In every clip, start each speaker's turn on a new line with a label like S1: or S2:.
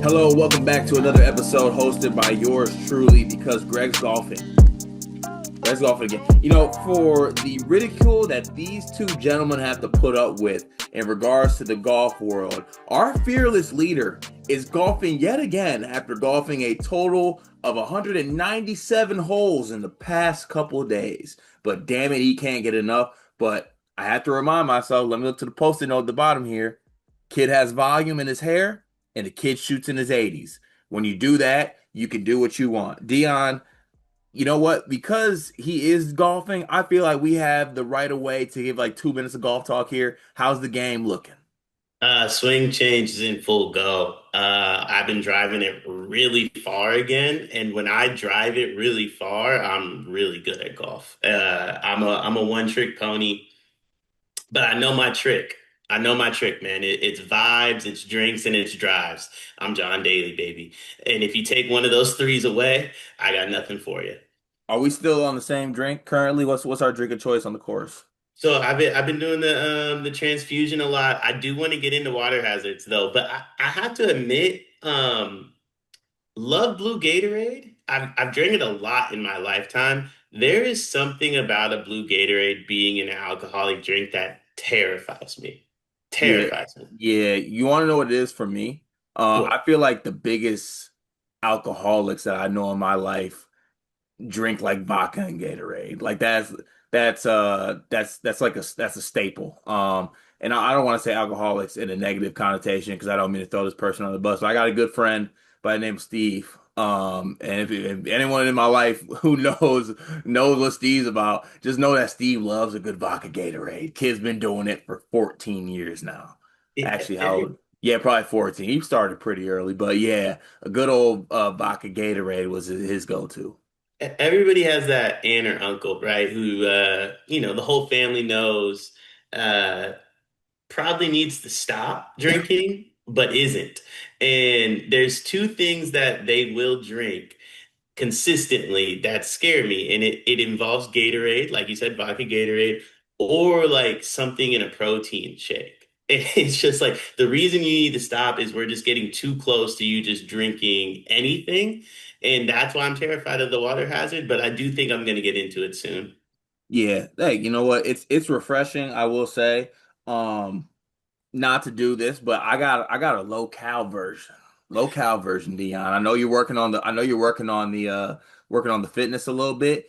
S1: Hello, welcome back to another episode hosted by yours truly because Greg's golfing. Greg's golfing again. For the ridicule that these two gentlemen have to put up with in regards to the golf world, our fearless leader is golfing yet again after golfing a total of 197 holes in the past couple of days. But damn it, he can't get enough. But I have to remind myself, let me look to the post-it note at the bottom here. Kid has volume in his hair and the kid shoots in his 80s. When you do that, you can do what you want. Dion, you know what? Because he is golfing, I feel like we have the right of way to give like 2 minutes of golf talk here. How's the game looking?
S2: Swing change is in full go. I've been driving it really far again, and when I drive it really far, I'm really good at golf. I'm a one trick pony, but I know my trick. I know my trick, man. It's vibes, it's drinks, and it's drives. I'm John Daly, baby. And if you take one of those threes away, I got nothing for you.
S1: Are we still on the same drink currently? What's our drink of choice on the course?
S2: So I've been doing the transfusion a lot. I do want to get into water hazards though, but I have to admit, love blue Gatorade. I've drank it a lot in my lifetime. There is something about a blue Gatorade being an alcoholic drink that terrifies me.
S1: Yeah,
S2: Terrifies me.
S1: yeah. You want to know what it is for me? I
S2: What?
S1: feel like the biggest alcoholics that I know in my life drink like vodka and Gatorade. Like that's like that's a staple. And I don't want to say alcoholics in a negative connotation because I don't mean to throw this person on the bus. But I got a good friend by the name of Steve. And if anyone in my life who knows what Steve's about, just know that Steve loves a good vodka Gatorade. Kid's been doing it for 14 years now. Actually, how
S2: Every,
S1: old? Yeah, probably 14. He started pretty early, but yeah, a good old vodka Gatorade was his go-to.
S2: everybody has that aunt or uncle, right? Who the whole family knows. Uh, Probably needs to stop drinking, but isn't. And there's two things that they will drink consistently that scare me. And it involves Gatorade, like you said, vodka Gatorade, or like something in a protein shake. It's just like the reason you need to stop is we're just getting too close to you just drinking anything. And that's why I'm terrified of the water hazard, but I do think I'm going to get into it soon.
S1: Yeah, hey, you know what? It's refreshing, I will say. Um, Not to do this, but I got a low cal version. Low cal version, Dion. I know you're working on the fitness a little bit.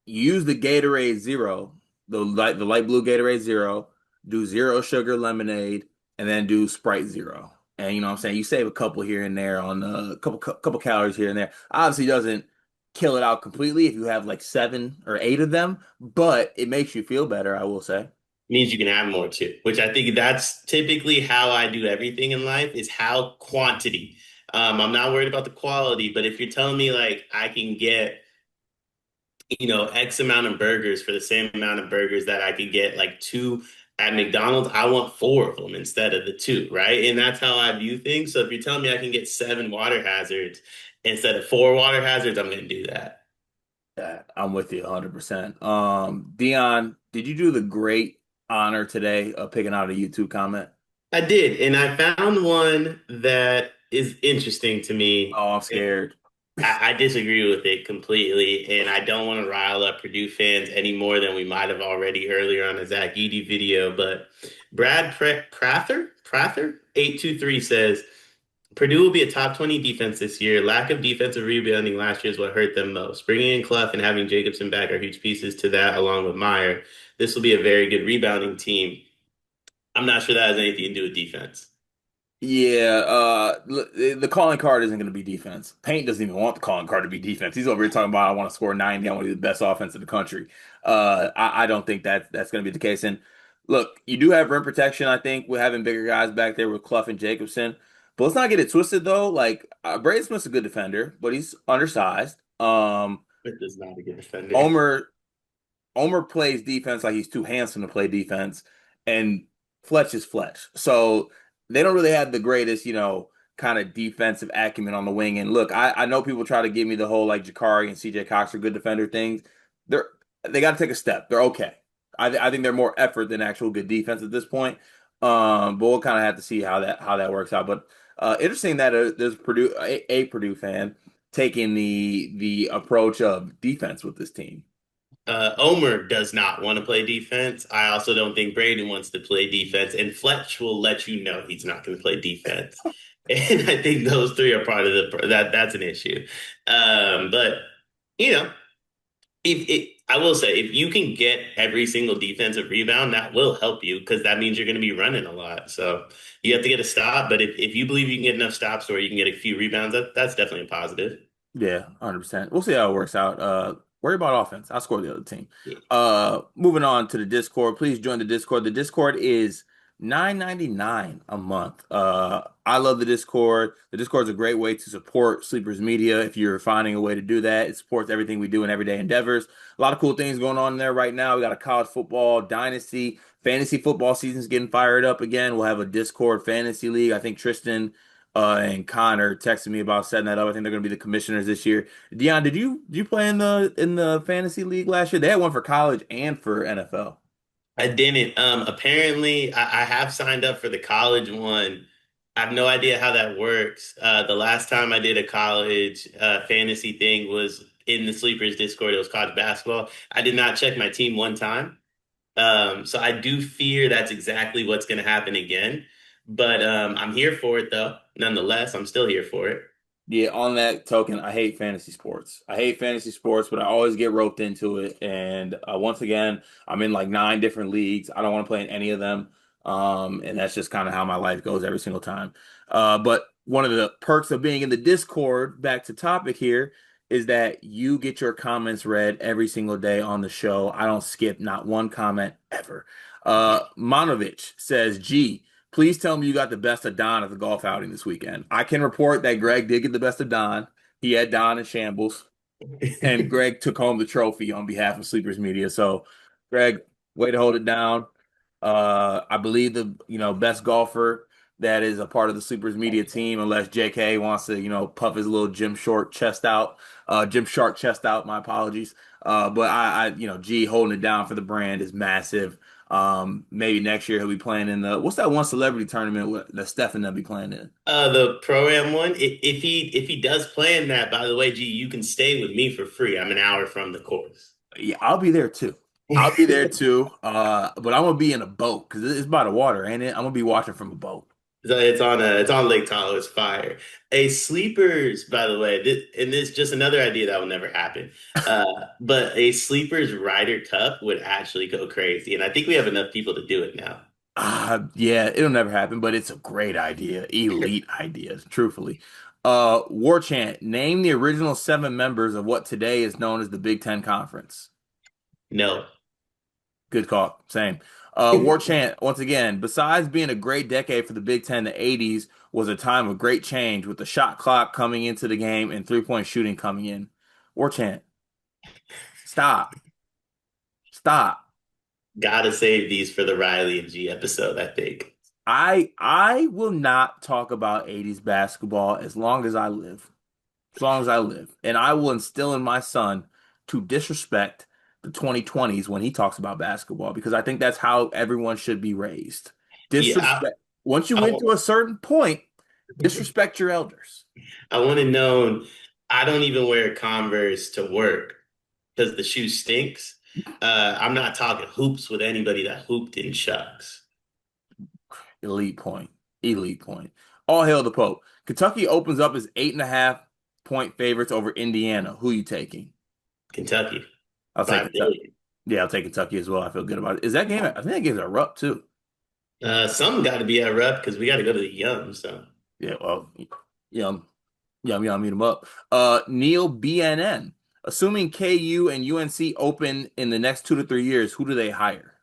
S1: Use the Gatorade Zero, the light blue Gatorade Zero, do zero sugar lemonade, and then do Sprite Zero. And you know what I'm saying? You save a couple here and there on a couple calories here and there. Obviously doesn't kill it out completely if you have like 7 or 8 of them, but it makes you feel better, I will say.
S2: Means you can have more too, which I think that's typically how I do everything in life is how quantity. I'm not worried about the quality, but if you're telling me like I can get, X amount of burgers for the same amount of burgers that I could get like two at McDonald's, I want four of them instead of the two, right? And that's how I view things. So if you're telling me I can get seven water hazards instead of four water hazards, I'm going to do that.
S1: Yeah, I'm with you 100%. Dion, did you do the great honor today of picking out a YouTube comment?
S2: I did, and I found one that is interesting to me.
S1: Oh, I'm scared.
S2: I disagree with it completely, and I don't want to rile up Purdue fans any more than we might have already earlier on the Zach Edey video. But Prather 823 says Purdue will be a top 20 defense this year. Lack of defensive rebounding last year is what hurt them most. Bringing in Clough and having Jacobson back are huge pieces to that, along with Meyer. This will be a very good rebounding team. I'm not sure that has anything to do with defense.
S1: Yeah, the calling card isn't going to be defense. Paint doesn't even want the calling card to be defense. He's over here talking about I want to score 90. I want to be the best offense in the country. I don't think that's going to be the case. And look, you do have rim protection. I think we're having bigger guys back there with Clough and Jacobson. But let's not get it twisted though. Like Braden Smith's a good defender, but he's undersized.
S2: It is not a good defender.
S1: Omer Omer plays defense like he's too handsome to play defense, and Fletch is Fletch. So they don't really have the greatest, kind of defensive acumen on the wing. And look, I know people try to give me the whole like Jakari and CJ Cox are good defender things. They're they got to take a step. They're okay. I think they're more effort than actual good defense at this point. But we'll kind of have to see how that works out. But interesting that there's a Purdue fan taking the approach of defense with this team.
S2: Omer does not want to play defense. I also don't think Braden wants to play defense, and Fletch will let you know he's not going to play defense. And I think those three are part of that's an issue. But you know, I will say, if you can get every single defensive rebound, that will help you because that means you're going to be running a lot. So you have to get a stop. But if you believe you can get enough stops or you can get a few rebounds, that's definitely a positive.
S1: Yeah, 100%. We'll see how it works out. Worry about offense. I'll score the other team.
S2: Yeah.
S1: Moving on to the Discord. Please join the Discord. The Discord is 9.99 a month. I love the Discord. The Discord is a great way to support Sleepers Media if you're finding a way to do that. It supports everything we do in everyday endeavors. A lot of cool things going on there right now. We got a college football dynasty. Fantasy football season's getting fired up again. We'll have a Discord fantasy league. I think Tristan and Connor texted me about setting that up. I think they're going to be the commissioners this year. Dion, did you play in the fantasy league last year? They had one for college and for NFL.
S2: I didn't. Apparently, I have signed up for the college one. I have no idea how that works. The last time I did a college fantasy thing was in the Sleepers Discord. It was college basketball. I did not check my team one time. So I do fear that's exactly what's going to happen again. But I'm here for it, though. Nonetheless, I'm still here for it.
S1: Yeah, on that token, I hate fantasy sports. I hate fantasy sports, but I always get roped into it. And once again, I'm in like 9 different leagues. I don't want to play in any of them. And that's just kind of how my life goes every single time. But one of the perks of being in the Discord, back to topic here, is that you get your comments read every single day on the show. I don't skip not one comment ever. Manovich says, G. Please tell me you got the best of Don at the golf outing this weekend. I can report that Greg did get the best of Don. He had Don in shambles, and Greg took home the trophy on behalf of Sleepers Media. So, Greg, way to hold it down. I believe the best golfer that is a part of the Sleepers Media team, unless JK wants to puff his little Jim Shark chest out. My apologies. But G holding it down for the brand is massive. Maybe next year he'll be playing in the what's that one celebrity tournament that Stefan will be playing in?
S2: The pro-am one. If he does play in that, by the way, G, you can stay with me for free. I'm an hour from the course.
S1: Yeah, I'll be there too. I'll be there too. But I'm gonna be in a boat because it's by the water, ain't it? I'm gonna be watching from a boat.
S2: So it's on Lake Tahoe. It's fire. A sleepers, by the way, and this just another idea that will never happen. But a sleepers Ryder Cup would actually go crazy, and I think we have enough people to do it now.
S1: Yeah, it'll never happen, but it's a great idea. Elite ideas, truthfully. War Chant, name the original 7 members of what today is known as the Big Ten Conference.
S2: No.
S1: Good call. Same. War Chant, once again, besides being a great decade for the Big Ten, the 80s was a time of great change with the shot clock coming into the game and three-point shooting coming in. War Chant, stop. Stop.
S2: Gotta save these for the Riley and G episode, I think.
S1: I will not talk about 80s basketball as long as I live. As long as I live. And I will instill in my son to disrespect the 2020s when he talks about basketball because I think that's how everyone should be raised.
S2: Yeah,
S1: Disrespect. Once you
S2: I,
S1: went to a certain point, disrespect your elders.
S2: I want to know. I don't even wear Converse to work because the shoe stinks. I'm not talking hoops with anybody that hooped in Chucks.
S1: Elite point. Elite point. All hail the Pope. Kentucky opens up as 8.5 point favorites over Indiana. Who you taking?
S2: Kentucky
S1: I'll take
S2: by a
S1: Kentucky.
S2: billion.
S1: Yeah, I'll take Kentucky as well. I feel good about it. Is that game? I think that game's a rup too.
S2: Some got to be at rep because we got to go to the Yum. So
S1: Yeah, well, yum, yum, meet them up. Neil BNN. Assuming KU and UNC open in the next 2 to 3 years, who do they hire?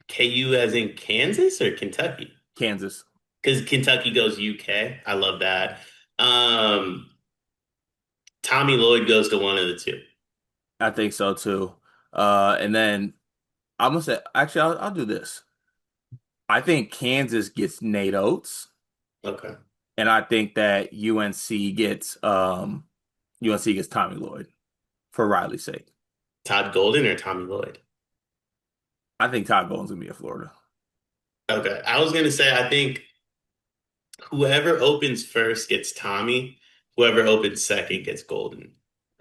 S2: KU as in Kansas or Kentucky?
S1: Kansas.
S2: Because Kentucky goes UK. I love that. Um, Tommy Lloyd goes to one of the two.
S1: I think so too. And then I'm gonna say, actually, I'll do this. I think Kansas gets Nate Oates,
S2: Okay.
S1: and I think that UNC gets Tommy Lloyd for Riley's sake.
S2: Todd Golden or Tommy Lloyd?
S1: I think Todd Bowles gonna be at Florida.
S2: Okay. I was gonna say I think whoever opens first gets Tommy. Whoever opens second gets Golden.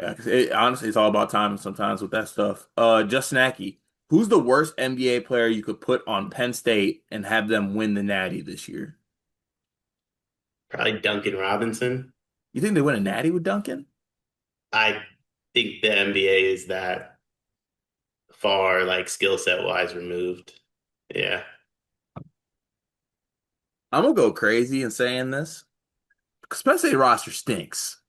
S1: Yeah, 'cause honestly, it's all about timing sometimes with that stuff. Just Snacky. Who's the worst NBA player you could put on Penn State and have them win the Natty this year?
S2: Probably Duncan Robinson.
S1: You think they win a Natty with Duncan?
S2: I think the NBA is that far, like skill set wise, removed. Yeah.
S1: I'm gonna go crazy in saying this. Penn State roster stinks.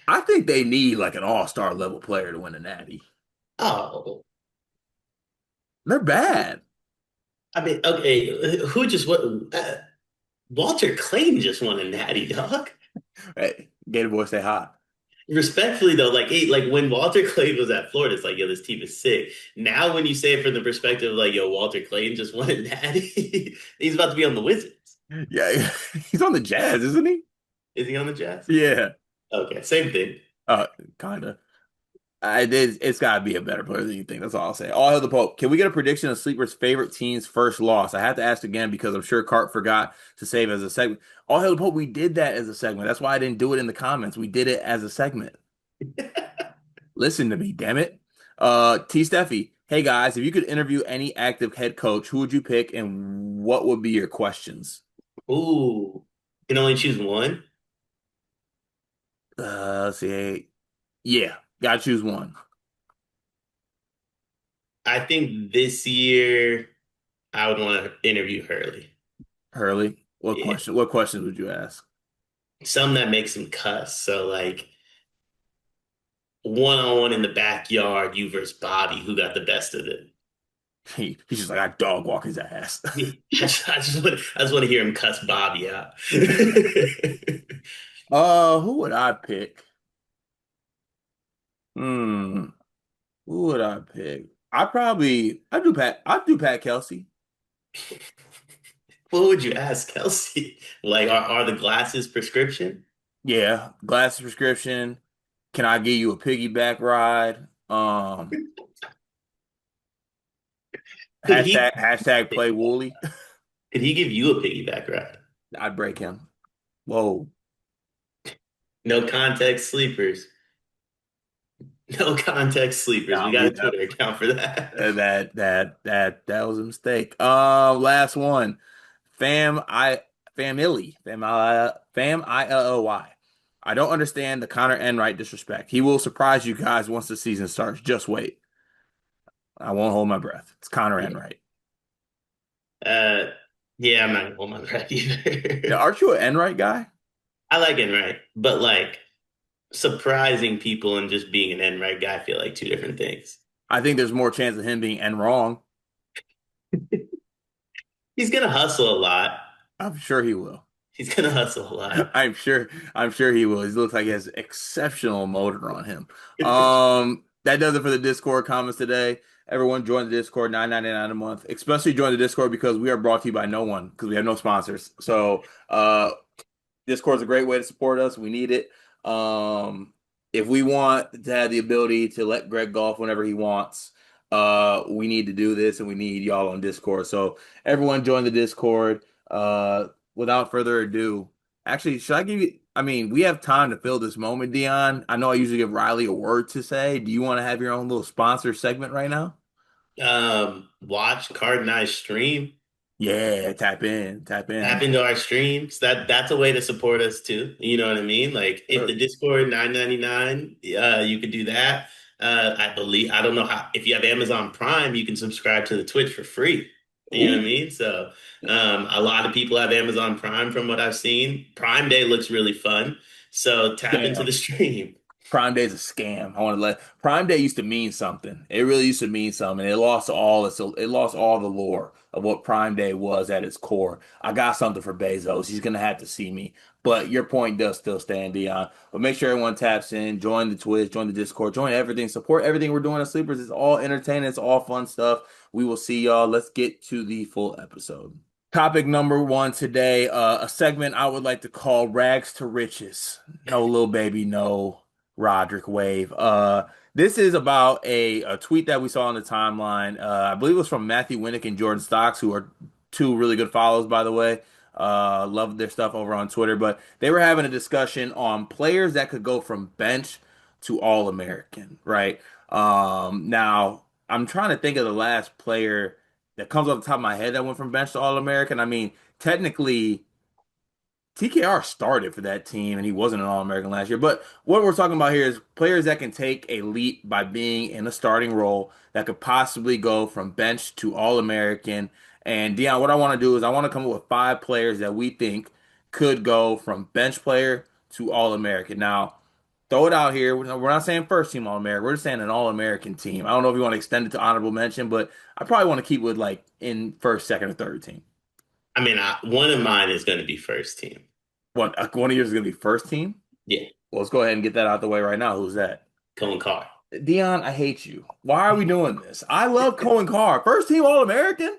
S1: I think they need like an all-star level player to win a Natty.
S2: Oh,
S1: They're bad.
S2: I mean, okay, who just what? Walter Clayton just won a natty, dog.
S1: Hey, Gator boy, say hi.
S2: Respectfully though, like like when Walter Clayton was at Florida, it's like, yo, this team is sick. Now when you say it from the perspective of like, yo, Walter Clayton just won a natty, he's about to be on the Wizards.
S1: Yeah, he's on the Jazz, isn't he?
S2: Is he on the Jazz?
S1: Yeah.
S2: Okay, same thing.
S1: Uh, Kinda. It's got to be a better player than you think. That's all I'll say. All hail the Pope. Can we get a prediction of Sleeper's favorite team's first loss? I have to ask again because I'm sure Cart forgot to save as a segment. All hail the Pope. We did that as a segment. That's why I didn't do it in the comments. We did it as a segment. Listen to me, damn it. T. Steffi. Hey guys, if you could interview any active head coach, who would you pick and what would be your questions?
S2: Ooh, can only choose one.
S1: Let's see. Yeah, gotta choose one.
S2: I think this year I would want to interview Hurley.
S1: Hurley. What
S2: Yeah,
S1: question? What questions would you ask?
S2: some that makes him cuss. So like one on one in the backyard, you versus Bobby, who got the best of it?
S1: He's just like I dog walk his ass.
S2: I just want to hear him cuss Bobby out.
S1: Who would I pick? Hmm, who would I pick? I do Pat Kelsey.
S2: What would you ask Kelsey? Like, are the glasses prescription?
S1: Yeah, glasses prescription. Can I give you a piggyback ride?
S2: Could he
S1: hashtag play Wooly.
S2: could he give you a piggyback ride?
S1: I'd break him. Whoa.
S2: No context sleepers. No context sleepers.
S1: Nah,
S2: We got a Twitter account for that.
S1: that was a mistake. Last one. Fam I fam ILLY. I don't understand the Connor Enright disrespect. He will surprise you guys once the season starts. Just wait. I won't hold my breath. It's Connor
S2: Yeah.
S1: Enright.
S2: Uh, yeah, I'm not gonna hold my breath
S1: Now,
S2: either.
S1: aren't you an Enright guy?
S2: I like Enright, but like surprising people and just being an Enright guy feel like two different things.
S1: I think there's more chance of him being N wrong.
S2: He's gonna hustle a lot.
S1: I'm sure he will.
S2: He's gonna hustle a lot.
S1: I'm sure he will. He looks like he has exceptional motor on him. That does it for the Discord comments today. Everyone join the Discord, $9.99 a month. Especially join the Discord because we are brought to you by no one because we have no sponsors. So Discord's a great way to support us. We need it. If we want to have the ability to let Greg golf whenever he wants, we need to do this and we need y'all on Discord. So everyone join the Discord. Without further ado, actually, should I give you? I mean, we have time to fill this moment, Dion. I know I usually give Riley a word to say. Do you want to have your own little sponsor segment right now?
S2: Watch Card and I stream.
S1: Yeah, tap in, tap
S2: Tap
S1: in.
S2: into our streams. That's a way to support us too. You know what I mean? Like if the Discord 9.99, you could do that. I believe I don't know how if you have Amazon Prime, you can subscribe to the Twitch for free. You know what I
S1: Ooh,
S2: mean? So a lot of people have Amazon Prime from what I've seen. Prime Day looks really fun. So tap into
S1: damn.
S2: the stream.
S1: Prime Day is a scam. I want to let Prime Day used to mean something. It really used to mean something. It lost all the lore of what Prime Day was at its core. I got something for Bezos. He's gonna have to see me. But your point does still stand, Dion. But make sure everyone taps in, join the Twitch, join the Discord, join everything, support everything we're doing at Sleepers. It's all entertaining, it's all fun stuff. We will see y'all. Let's get to the full episode. Topic number one today, a segment I would like to call Rags to Riches. No, little baby, no Roderick Wave. This is about a tweet that we saw on the timeline. I believe it was from Matthew Winnick and Jordan Stocks, who are two really good follows, by the way. Love their stuff over on Twitter. But they were having a discussion on players that could go from bench to All American, right? Now, I'm trying to think of the last player that comes off the top of my head that went from bench to All American. I mean, technically. TKR started for that team and he wasn't an All-American last year. But what we're talking about here is players that can take a leap by being in a starting role that could possibly go from bench to All-American. And Dion, what I want to do is I want to come up with five players that we think could go from bench player to All-American. Now, throw it out here. We're not saying first team All-American. We're just saying an All-American team. I don't know if you want to extend it to honorable mention, but I probably want to keep with like in first, second, or third team.
S2: I mean, one of mine is going to be first team.
S1: One of yours is going to be first team?
S2: Yeah,
S1: Well, let's go ahead and get that out the way right now. Who's that?
S2: Cohen Carr.
S1: Dion, I hate you. Why are we doing this? I love Cohen Carr. First team All American?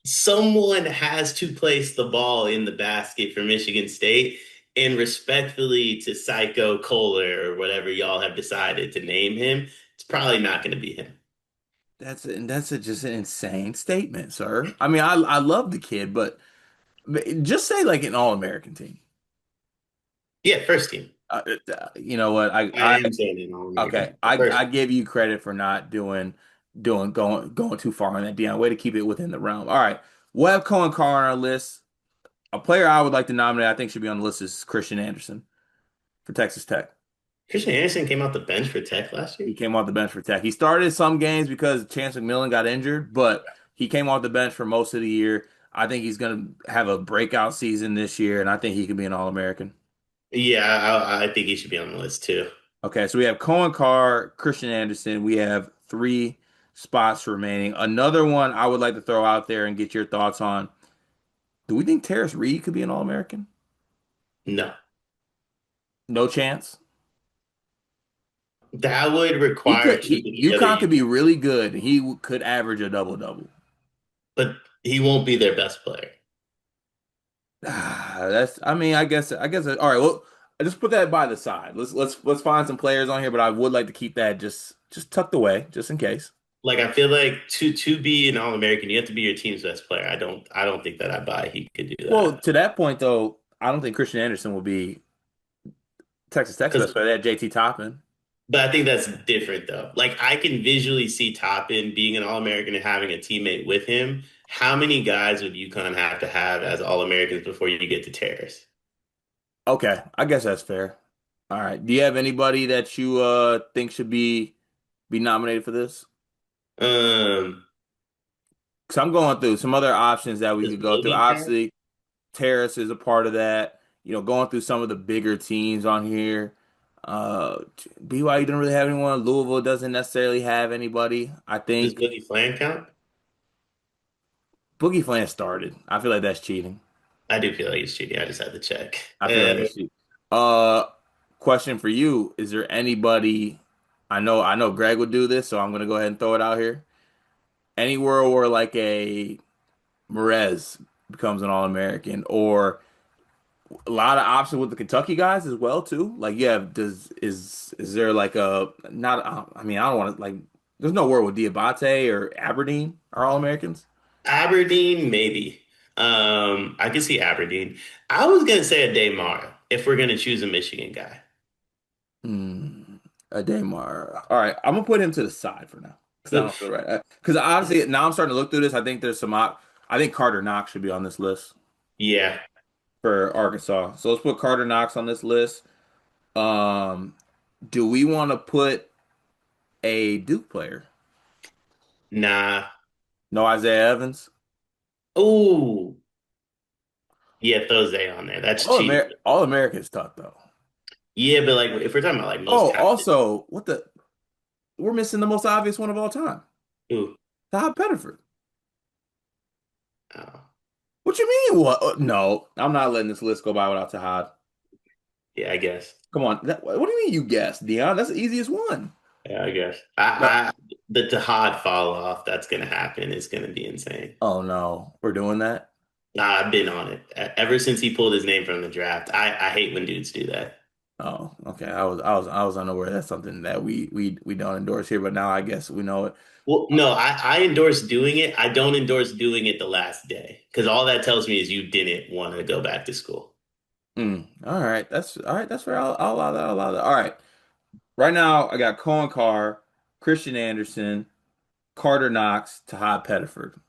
S2: Someone has to place the ball in the basket for Michigan State. And respectfully to Psycho Kohler or whatever y'all have decided to name him, it's probably not going to be him.
S1: Just an insane statement, sir. I mean, I love the kid, but just say like an All American team.
S2: Yeah, first team.
S1: You know what?
S2: I am saying an
S1: Okay.
S2: All-American. First.
S1: I give you credit for not going too far on that, Dion. Way to keep it within the realm. All right. We'll have Cohen Carr on our list. A player I would like to nominate, I think should be on the list is Christian Anderson for Texas Tech.
S2: Christian Anderson came out the bench for Tech last year.
S1: He came off the bench for Tech. He started some games because Chance McMillan got injured, but he came off the bench for most of the year. I think he's going to have a breakout season this year, and I think he could be an All-American.
S2: Yeah, I think he should be on the list too.
S1: Okay, so we have Cohen Carr, Christian Anderson. We have three spots remaining. Another one I would like to throw out there and get your thoughts on. Do we think Terrace Reed could be an All-American?
S2: No,
S1: No chance.
S2: that would
S1: He
S2: require
S1: could.
S2: two put together,
S1: UConn could be really good. Could average a double double.
S2: but he won't be their best player.
S1: That's. I mean, I guess. All right. Well, I just put that by the side. Let's find some players on here, but I would like to keep that just tucked away, just in case.
S2: Like I feel like to be an All-American, you have to be your team's best player. I don't think that I buy he could do
S1: Well,
S2: that.
S1: to that point though, I don't think Christian Anderson will be Texas Tech's best
S2: Because
S1: player. They had JT Toppin.
S2: but I think that's different though. Like I can visually see Toppin being an All-American and having a teammate with him. How many guys would UConn have to have as All-Americans before you get to Terrace?
S1: Okay, I guess that's fair. All right. Do you have anybody that you think should be nominated for this?
S2: Um,
S1: Because I'm going through some other options that we
S2: does
S1: could go through.
S2: Boogie count?
S1: Obviously, Terrace is a part of that. You know, going through some of the bigger teams on here. Uh, BYU didn't really have anyone. Louisville doesn't necessarily have anybody. I
S2: Does
S1: think
S2: Boogie Flan count?
S1: Boogie Flan started. I feel like that's cheating.
S2: I do feel like he's cheating. I just had to check.
S1: I feel like that's cheating. Uh, Question for you: is there anybody? I know Greg would do this, so I'm gonna go ahead and throw it out here. Any world where like a Merez becomes an All-American, or a lot of options with the Kentucky guys as well too. Like, yeah, is there like a not? I mean, I don't want to like. There's no word with Diabate or Aberdeen are All Americans.
S2: Aberdeen, maybe. I could see Aberdeen. I was gonna say a Daymar if we're gonna choose a Michigan guy.
S1: Hmm. A Damar. All right, I'm gonna put him to the side for now because I don't feel right. Because honestly, now I'm starting to look through this. I think there's some. I think Carter Knox should be on this list
S2: Yeah,
S1: for Arkansas. So let's put Carter Knox on this list. Um, do we want to put a Duke player?
S2: nah.
S1: No Isaiah Evans.
S2: Ooh, yeah, throw Zay on there. That's cheating.
S1: All American is tough though.
S2: Yeah, but like if we're talking about like most
S1: Oh,
S2: talented,
S1: also, what the? We're missing the most obvious one of all time.
S2: ooh,
S1: Todd Pettiford.
S2: oh,
S1: What you mean? What? No, I'm not letting this list go by without Tahad.
S2: yeah, I guess.
S1: Come on. What do you mean you guessed, Dion? That's the easiest one.
S2: Yeah, I guess.
S1: No.
S2: The Tahad fall off that's gonna happen is gonna be insane.
S1: Oh no, we're doing that.
S2: Nah, I've been on it ever since he pulled his name from the draft. I hate when dudes do that.
S1: Oh, okay. I was unaware that's something that we don't endorse here, but now I guess we know it.
S2: Well, no, I endorse doing it. I don't endorse doing it the last day because all that tells me is you didn't want to go back to school.
S1: All right. That's all right. That's fair. I'll allow that. I'll allow that. All right. Right now, I got Cohen Carr, Christian Anderson, Carter Knox, Tahad Pettiford.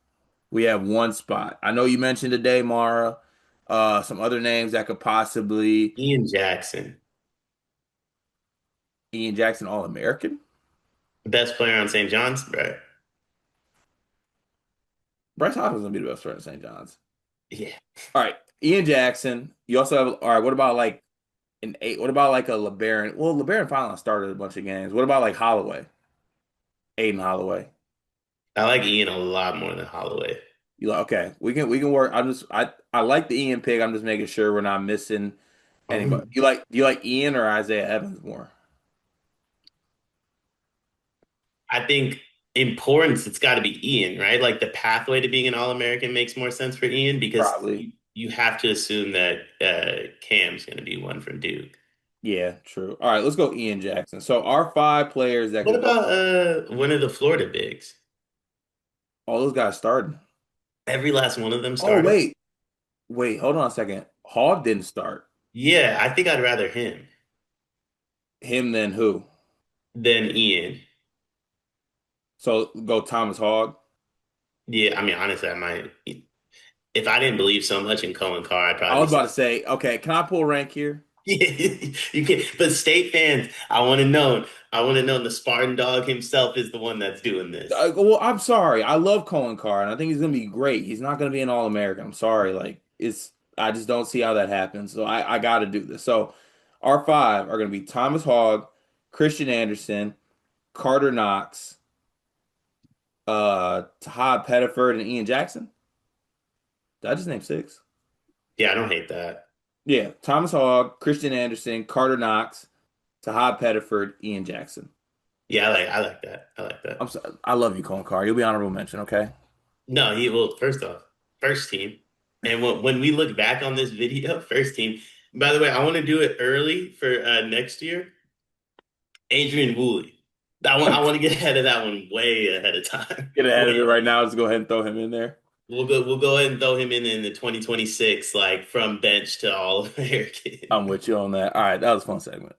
S1: We have one spot. I know you mentioned today, Mara, some other names that could possibly
S2: Ian Jackson,
S1: Ian Jackson, All-American.
S2: best player on St. John's, right?
S1: Bryce Hopkins gonna be the best player at St. John's.
S2: Yeah.
S1: All right, Ian Jackson. You also have all right. What about like an eight? What about like a LeBaron? Well, LeBaron finally started a bunch of games. What about like Holloway, Aiden Holloway?
S2: I like Ian a lot more than Holloway.
S1: You like okay? We can work. I like the Ian pick. I'm just making sure we're not missing anybody.
S2: Um,
S1: Do you like Ian or Isaiah Evans more?
S2: I think importance, it's got to be Ian, right? Like the pathway to being an All-American makes more sense for Ian because
S1: Probably.
S2: you have to assume that Cam's going to be one from Duke.
S1: Yeah, true. All right, let's go Ian Jackson. So our five players that
S2: What
S1: could go.
S2: about one of the Florida bigs?
S1: All those guys starting.
S2: Every last one of them
S1: Oh
S2: started.
S1: wait, hold on a second. Hogg didn't start.
S2: Yeah, I think I'd rather him
S1: Him than who?
S2: than Ian.
S1: So go Thomas Hogg.
S2: Yeah, I mean, honestly, I might. If I didn't believe so much in Cohen Carr, I'd
S1: I
S2: probably
S1: was
S2: be
S1: about
S2: saying,
S1: to say, okay, can I pull rank here?
S2: you can. But State fans, I want to know. I want to know the Spartan dog himself is the one that's doing this.
S1: Well, I'm sorry. I love Cohen Carr, and I think he's gonna be great. He's not gonna be an All-American. I'm sorry. Like I just don't see how that happens. So I got to do this. So our five are gonna be Thomas Hogg, Christian Anderson, Carter Knox, Todd Pettiford, and Ian Jackson. Did I just name six?
S2: Yeah, I don't hate that.
S1: Yeah, Thomas Hogg, Christian Anderson, Carter Knox, Tahad Pettiford, Ian Jackson.
S2: Yeah, I like that. I like
S1: I'm
S2: that.
S1: sorry. I love you, Colin Carr. You'll be honorable mention, okay?
S2: No, he will. First off, first team, and when we look back on this video, first team. By the way, I want to do it early for next year. Adrian Woolley. I want to get ahead of that one way ahead of time.
S1: Get ahead of it
S2: Way
S1: right now. Just go ahead and throw him in there.
S2: we'll go ahead and throw him in the 2026, like from bench to All
S1: I'm
S2: American.
S1: with you on that. All right, that was a fun segment.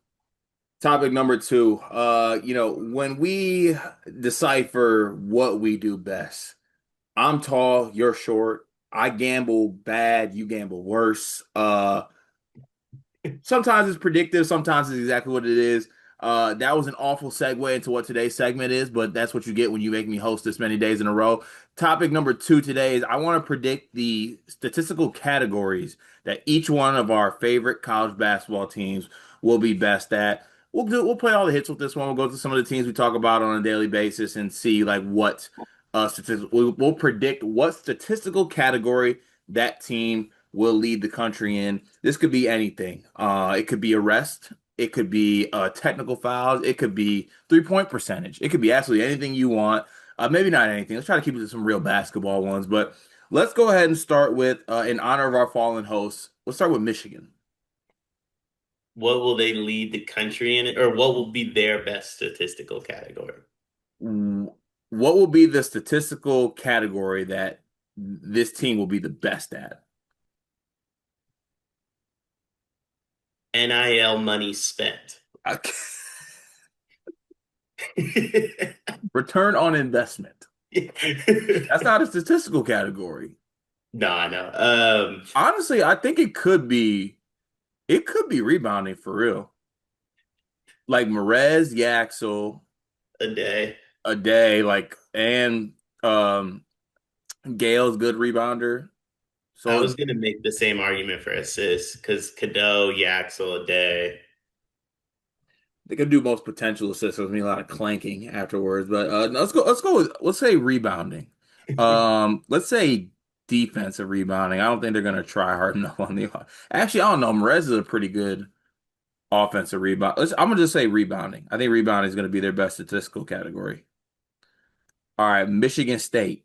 S1: Topic number two. When we decipher what we do best, I'm tall, you're short. I gamble bad, you gamble worse. Sometimes it's predictive, sometimes it's exactly what it is. That was an awful segue into what today's segment is, but that's what you get when you make me host this many days in a row. Topic number two today is I want to predict the statistical categories that each one of our favorite college basketball teams will be best at. We'll play all the hits with this one. We'll go through some of the teams we talk about on a daily basis and see like what we'll predict what statistical category that team will lead the country in. This could be anything. It could be arrest. It could be technical fouls. It could be 3-point percentage. It could be absolutely anything you want. Maybe not anything. Let's try to keep it to some real basketball ones. But let's go ahead and start with, in honor of our fallen hosts, let's start with Michigan.
S2: What will they lead the country in it, or what will be their best statistical category?
S1: What will be the statistical category that this team will be the best at?
S2: NIL money spent.
S1: Return on investment. That's not a statistical category.
S2: No, I know.
S1: Honestly, I think it could be rebounding for real. Like Merez, Yaxel,
S2: A day.
S1: a day, like and um Gale's good rebounder.
S2: I
S1: So
S2: was gonna make the same argument for assists because Cadeau, Yaxel, a day.
S1: they could do most potential assists with me a lot of clanking afterwards. But no, let's say rebounding. Let's say defensive rebounding. I don't think they're gonna try hard enough on the actually I don't know. Merez is a pretty good offensive rebound. I'm gonna just say rebounding. I think rebounding is gonna be their best statistical category. All right, Michigan State.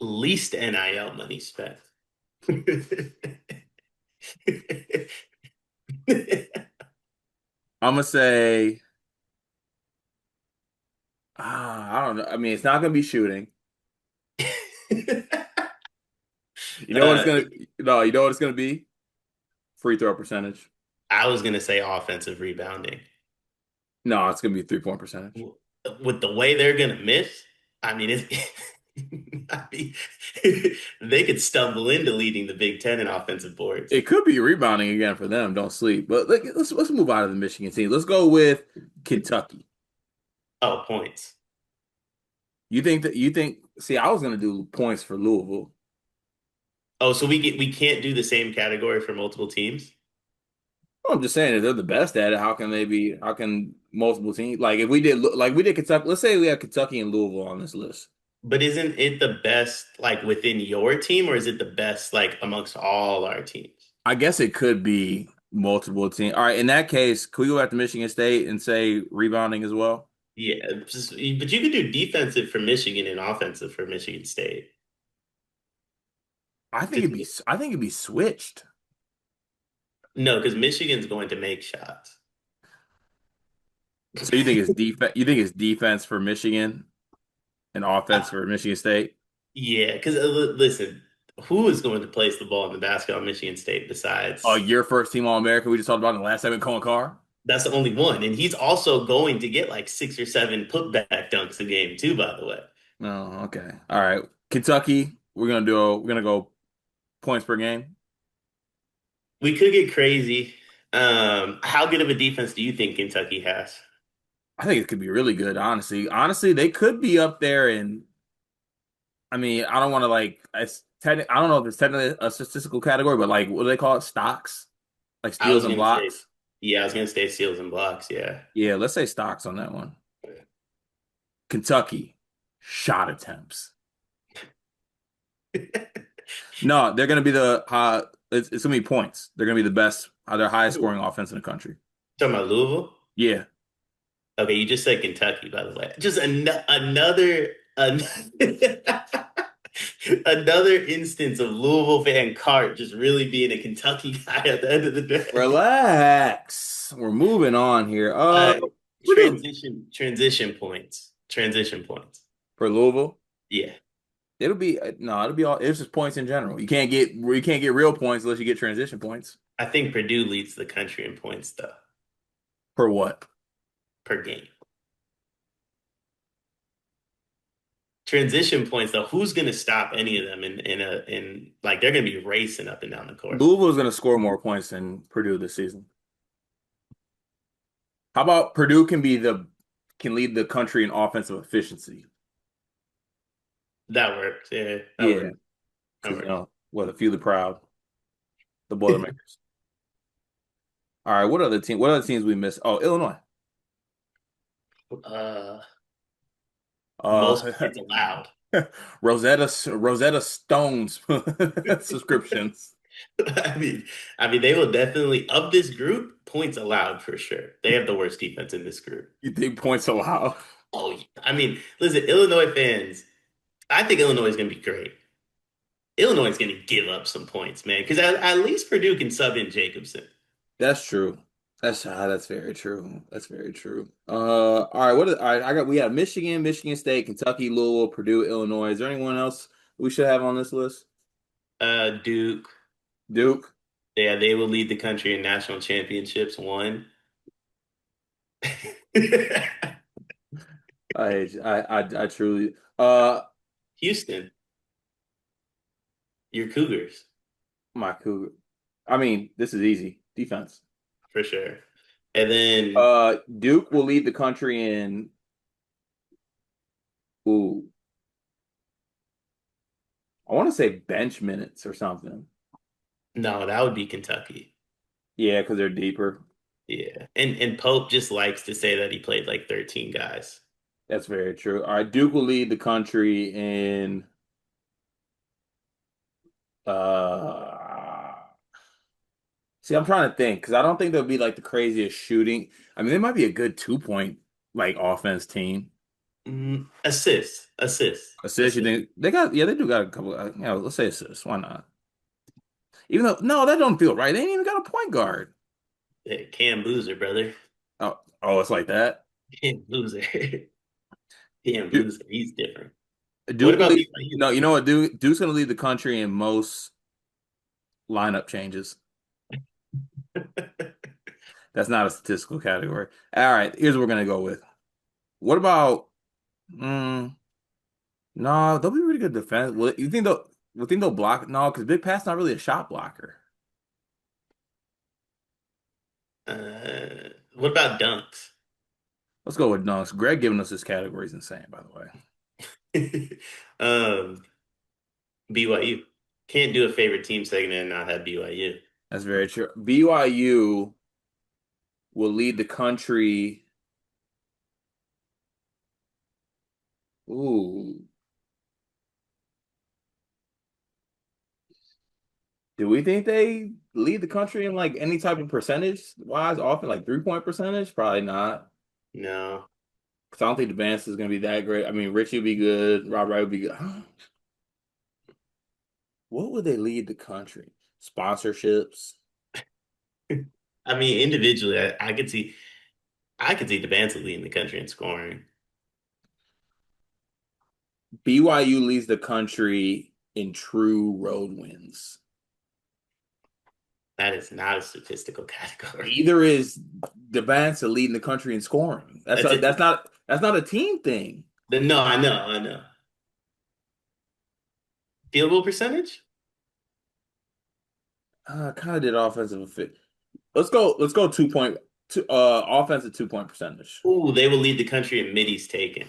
S2: Least NIL money spent.
S1: I'm gonna say, I don't know. I mean, it's not gonna be shooting. You know what it's
S2: Uh,
S1: gonna? No, you know what it's gonna be? Free throw percentage.
S2: I was gonna say offensive rebounding.
S1: No, it's gonna be 3-point percentage.
S2: With the way they're gonna miss, I mean, it's, I mean, they could stumble into leading the Big Ten in offensive boards.
S1: It could be rebounding again for them. Don't sleep. But let's move out of the Michigan team. Let's go with Kentucky.
S2: Oh, points.
S1: You think? See, I was gonna do points for Louisville.
S2: Oh, so we can't do the same category for multiple teams?
S1: Well, I'm just saying if they're the best at it, how can they be? How can multiple teams like if we did like we did Kentucky? Let's say we have Kentucky and Louisville on this list.
S2: But isn't it the best like within your team, or is it the best like amongst all our teams?
S1: I guess it could be multiple teams. All right, in that case, could we go back to Michigan State and say rebounding as well?
S2: Yeah, but you could do defensive for Michigan and offensive for Michigan State. Just
S1: I think it'd be switched.
S2: no, because Michigan's going to make shots.
S1: So you think it's defense? You think it's defense for Michigan and offense for Michigan State?
S2: Yeah, because listen, who is going to place the ball in the basket on Michigan State
S1: Oh,
S2: besides
S1: your first team All American we just talked about in the last segment, Cohen Carr.
S2: that's the only one. And he's also going to get like 6 or 7 putback dunks a game too, by the way.
S1: Oh, okay. All right. Kentucky, we're gonna go points per game.
S2: We could get crazy. How good of a defense do you think Kentucky has?
S1: I think it could be really good, honestly. Honestly, they could be up there and I mean, I don't want to I don't know if it's technically a statistical category, but like what do they call it? Stocks? Like
S2: I
S1: steals
S2: was
S1: and
S2: gonna say,
S1: blocks?
S2: yeah, I was gonna say steals and blocks, yeah.
S1: Yeah, let's say stocks on that one. Kentucky, shot attempts. No, they're gonna be it's gonna be points. They're gonna be the best, their highest
S2: Talking
S1: scoring offense in the country.
S2: about Louisville?
S1: Yeah.
S2: Okay, you just said Kentucky, by the way. Just another instance of Louisville fan Cart just really being a Kentucky guy at the end of the day.
S1: Relax. We're moving on here.
S2: Uh,
S1: Purdue
S2: transition points. Transition points.
S1: for Louisville.
S2: Yeah.
S1: It'll be no, it'll be all. It's just points in general. You can't get real points unless you get transition points.
S2: I think Purdue leads the country in points though,
S1: For what?
S2: per game. Transition points though, who's gonna stop any of them in like they're gonna be racing up and down the court.
S1: Louisville is going to score more points than Purdue this season. How about Purdue can lead the country in offensive efficiency?
S2: That works. Yeah, that
S1: Yeah,
S2: works. That
S1: because you
S2: works.
S1: know what, a few the proud, the Boilermakers. All right, what other team? What other teams we missed? Oh, Illinois.
S2: Uh, most
S1: Uh,
S2: points allowed.
S1: Rosetta Stones subscriptions.
S2: I mean, I mean, they will definitely of this group points allowed for sure. They have the worst defense in this group.
S1: You think points allowed?
S2: Oh, yeah. I mean, listen, Illinois fans. I think Illinois is going to be great. Illinois is going to give up some points, man, because at least Purdue can sub in Jacobson.
S1: That's true. That's very true. That's very true. All right. All right? We have Michigan, Michigan State, Kentucky, Louisville, Purdue, Illinois. Is there anyone else we should have on this list?
S2: Duke,
S1: Duke.
S2: yeah, they will lead the country in national championships. One.
S1: I truly.
S2: Houston, your Cougars,
S1: My Cougar. I mean, this is easy. Defense.
S2: for sure. And then
S1: Duke will lead the country in. Ooh, I want to say bench minutes or something.
S2: no, that would be Kentucky.
S1: Yeah, because they're deeper.
S2: Yeah. And Pope just likes to say that he played like 13 guys.
S1: That's very true. All right, Duke will lead the country in. Uh, See, I'm trying to think because I don't think they'll be like the craziest shooting. I mean, they might be a good 2 point like offense team.
S2: Assist.
S1: Assists, you think they got? Yeah, they do got a couple. Let's say assists. Why not? Even though, no, that don't feel right. They ain't even got a point guard.
S2: Cam Boozer, brother.
S1: Oh, it's like that.
S2: Cam Boozer. Cam
S1: Duke,
S2: Boozer. He's different. What
S1: Duke will
S2: about
S1: lead.
S2: BYU?
S1: No, you know what? Duke's gonna lead the country in most lineup changes. That's not a statistical category. All right, here's what we're gonna go with. What about? Mm, no, they'll be really good defense. You think they'll block? No, because Big Pat's not really a shot blocker.
S2: What about dunks?
S1: Let's go with dunks. Greg giving us this category is insane, by the way.
S2: um, BYU. Can't do a favorite team segment and not have BYU.
S1: That's very true. BYU will lead the country. Ooh, do we think they lead the country in like any type of percentage wise? Often like 3-point percentage? Probably not.
S2: No.
S1: Because I don't think the Vance is going to be that great. I mean, Richie would be good. Rob Wright would be good. What would they lead the country? Sponsorships.
S2: I mean, individually, I could see Devanza leading the country in scoring.
S1: BYU leads the country in true road wins.
S2: That is not a statistical category.
S1: Either is Devonta leading the country in scoring. That's
S2: That's
S1: a,
S2: it.
S1: that's not a team thing.
S2: No, I know. Field goal percentage?
S1: Kind of did offensive fit. Let's go 2 point offensive 2 point percentage.
S2: Ooh, they will lead the country in middies taken.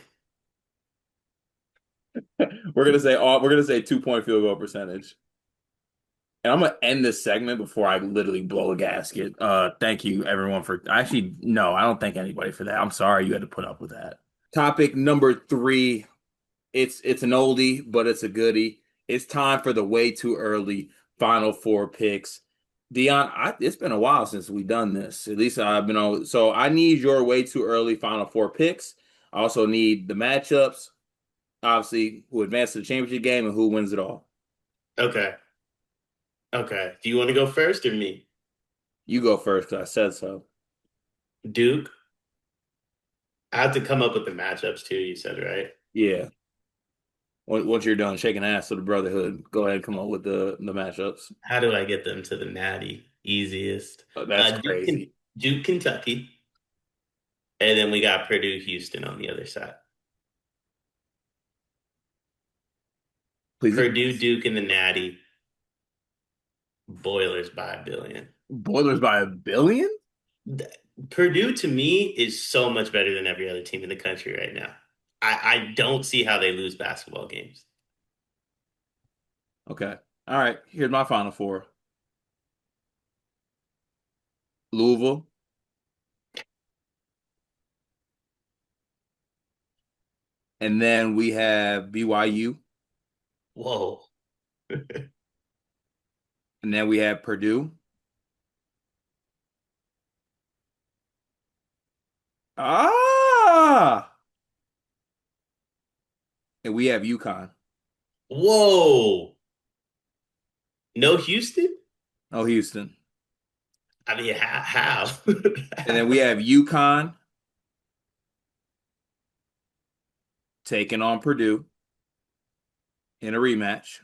S1: We're gonna say 2 point field goal percentage. And I'm gonna end this segment before I literally blow a gasket. Thank you everyone for actually no, I don't thank anybody for that. I'm sorry you had to put up with that. Topic number three. It's an oldie, but it's a goodie. It's time for the way too early Final Four picks. Dion, it's been a while since we've done this. At least I've been on. So I need your way too early Final Four picks. I also need the matchups, obviously, who advances to the championship game and who wins it all.
S2: Okay. Okay. Do you want to go first or me?
S1: You go first because I said so.
S2: Duke. I have to come up with the matchups too, you said, right?
S1: Yeah. Once you're done shaking ass to the Brotherhood, go ahead and come up with the matchups.
S2: How do I get them to the natty? Easiest.
S1: That's
S2: Duke,
S1: crazy.
S2: Duke, Kentucky. And then we got Purdue, Houston on the other side.
S1: Please,
S2: Purdue, Duke in the natty. Boilers by a billion.
S1: Boilers by a billion?
S2: Th- Purdue to me is so much better than every other team in the country right now. I don't see how they lose basketball games.
S1: Okay. All right. Here's my final four. Louisville, and then we have BYU,
S2: Whoa.
S1: and then we have Purdue. Ah, and we have UConn.
S2: Whoa. No Houston?
S1: Oh, Houston.
S2: I mean, how?
S1: And then we have UConn taking on Purdue in a rematch.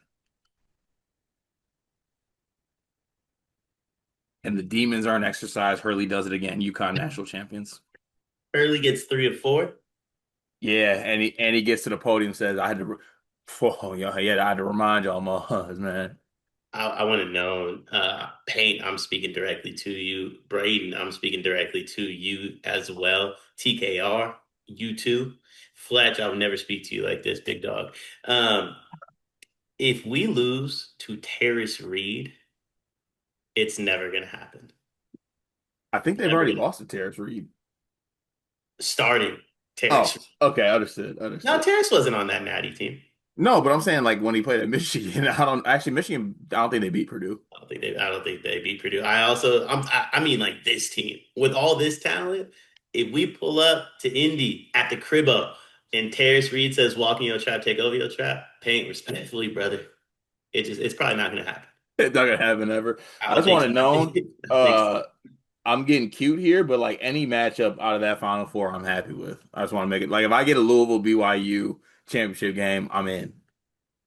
S1: And the Demons are an exercise. Hurley does it again. UConn national champions.
S2: Early gets 3 of 4.
S1: Yeah, and he gets to the podium and says, oh, yeah, I had to remind y'all, man.
S2: I want to know, Paint, I'm speaking directly to you. Braden, I'm speaking directly to you as well. TKR, you too. Fletch, I would never speak to you like this, big dog. Um, if we lose to Terrace Reed, it's never going to happen.
S1: I think they've
S2: Never
S1: already
S2: going to.
S1: lost to Terrence Reed.
S2: Starting
S1: Oh,
S2: Terrace.
S1: okay, understood,
S2: No,
S1: understood.
S2: Terrace wasn't on that natty team.
S1: No, but I'm saying like when he played at Michigan, I don't actually Michigan. I don't think they beat Purdue.
S2: I don't think they beat Purdue. I mean, like this team with all this talent. If we pull up to Indy at the cribbo and Terrace Reed says, "Walk in your trap, take over your trap," Paint respectfully, brother. It's probably not going to happen.
S1: It's not gonna happen ever.
S2: I
S1: I
S2: don't
S1: just
S2: think
S1: want
S2: so.
S1: it
S2: I think,
S1: known.
S2: I think so.
S1: I'm getting cute here, but like any matchup out of that Final Four, I'm happy with. I just want to make it like if I get a Louisville BYU championship game, I'm in.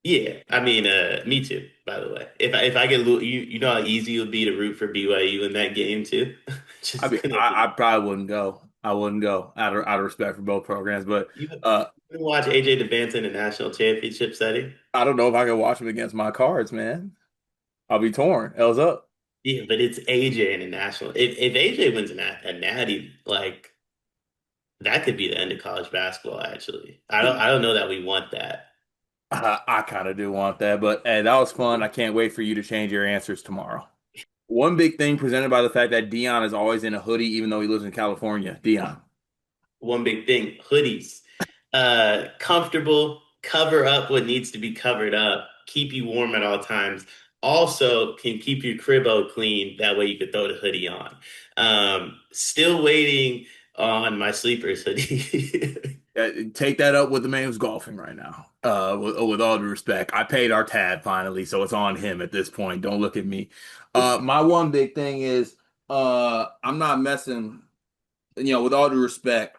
S2: Yeah, I mean, me too. By the way, if I get a little, you know how easy it would be to root for BYU in that game too.
S1: I
S2: Just
S1: mean,
S2: gonna
S1: I probably wouldn't go. I wouldn't go out of respect for both programs, but
S2: you
S1: uh,
S2: can watch AJ advance in a national championship setting.
S1: I don't know if I can watch them against my cards, man. I'll be torn. L's up.
S2: Yeah, but it's AJ in a national. If AJ wins a natty, like that could be the end of college basketball. Actually, I don't know that we want that.
S1: I kind of do want that, but hey, that was fun. I can't wait for you to change your answers tomorrow. One big thing presented by the fact that Dion is always in a hoodie, even though he lives in California. Dion.
S2: One big thing, hoodies. Comfortable, cover up what needs to be covered up, keep you warm at all times. Also can keep your cribbo clean. That way you could throw the hoodie on. Still waiting on my sleepers hoodie.
S1: Take that up with the man who's golfing right now. With all due respect, I paid our tab finally, so it's on him at this point. Don't look at me. My one big thing is, I'm not messing. With all due respect,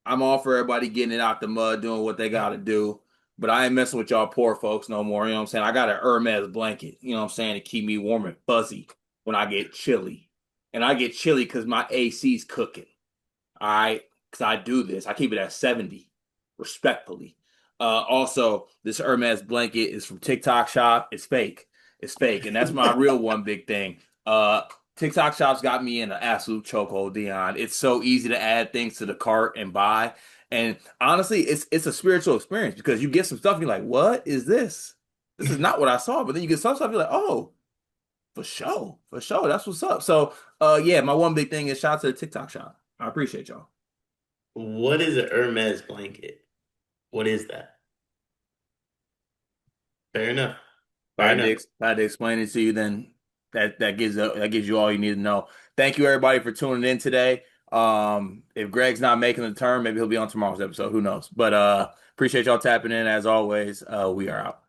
S1: I'm all for everybody getting it out the mud, doing what they got to do. But I ain't messing with y'all poor folks no more. You know what I'm saying? I got an Hermes blanket, you know what I'm saying, to keep me warm and fuzzy when I get chilly. And I get chilly because my AC's cooking. All right, because I do this. I keep it at 70, respectfully. Also, this Hermes blanket is from TikTok Shop. It's fake. It's fake, and that's my real one big thing. Uh, TikTok Shop's got me in an absolute chokehold, Dion. It's so easy to add things to the cart and buy, and honestly, it's a spiritual experience because you get some stuff, and you're like, "What is this? This is not what I saw." But then you get some stuff, you're like, "Oh, for sure, that's what's up." So, yeah, my one big thing is shout out to the TikTok Shop. I appreciate y'all.
S2: What is a Hermes blanket? What is that? Fair enough.
S1: If I
S2: Fair
S1: had to,
S2: enough.
S1: if I had to explain it to you, then that gives you all you need to know. Thank you everybody for tuning in today. If Greg's not making the turn, maybe he'll be on tomorrow's episode. Who knows? But appreciate y'all tapping in as always. We are out.